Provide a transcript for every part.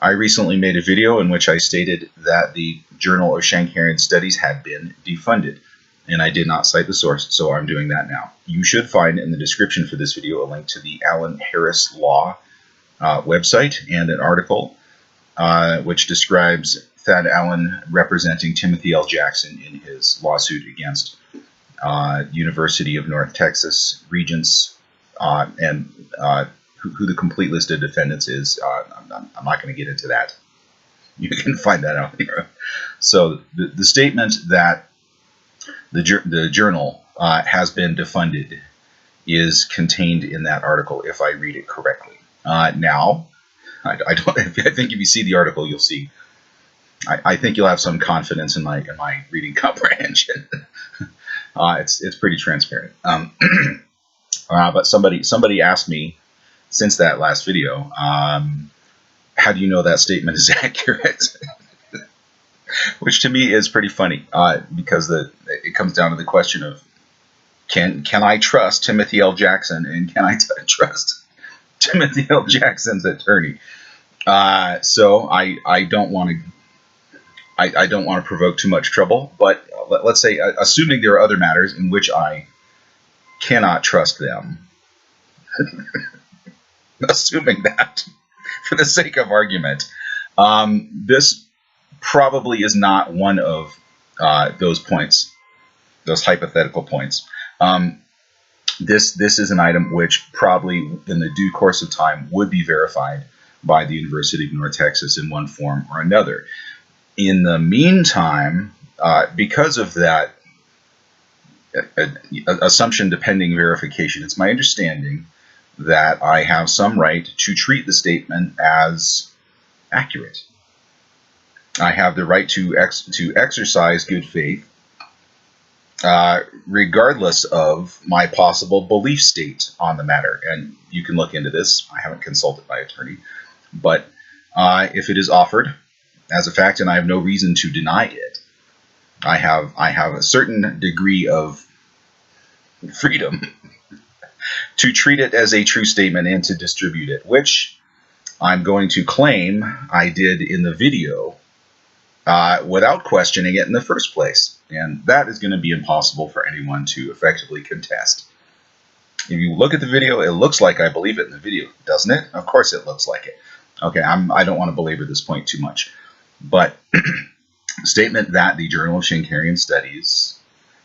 I recently made a video in which I stated that the Journal of Schenkerian Studies had been defunded, and I did not cite the source, so I'm doing that now. You should find in the description for this video a link to the Alan Harris Law website and an article which describes Thad Allen representing Timothy L. Jackson in his lawsuit against University of North Texas Regents, and who the complete list of defendants is. I'm not going to get into that. You can find that out here. So the statement that the journal has been defunded is contained in that article, if I read it correctly. Now, I think if you see the article, you'll see. I think you'll have some confidence in my reading comprehension. It's pretty transparent. But somebody asked me since that last video, how do you know that statement is accurate? Which to me is pretty funny, because it comes down to the question of can I trust Timothy L. Jackson, and can I trust Timothy L. Jackson's attorney? So I don't want to provoke too much trouble, but let's say, assuming there are other matters in which I cannot trust them, assuming that, for the sake of argument, this probably is not one of those points, those hypothetical points. This is an item which probably, in the due course of time, would be verified by the University of North Texas in one form or another. In the meantime, because of that assumption depending verification, it's my understanding that I have some right to treat the statement as accurate. I have the right to exercise good faith, regardless of my possible belief state on the matter. And you can look into this. I haven't consulted my attorney, but if it is offered as a fact, and I have no reason to deny it, I have a certain degree of freedom to treat it as a true statement and to distribute it, which I'm going to claim I did in the video without questioning it in the first place. And that is going to be impossible for anyone to effectively contest. If you look at the video, it looks like I believe it in the video, doesn't it? Of course it looks like it. Okay, I don't want to belabor this point too much. But statement that the Journal of Schenkerian Studies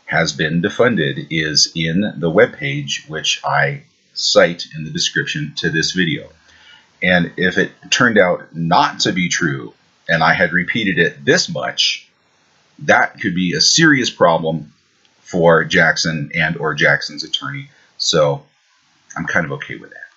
has been defunded is in the webpage, which I cite in the description to this video. And if it turned out not to be true, and I had repeated it this much, that could be a serious problem for Jackson and or Jackson's attorney. So I'm kind of okay with that.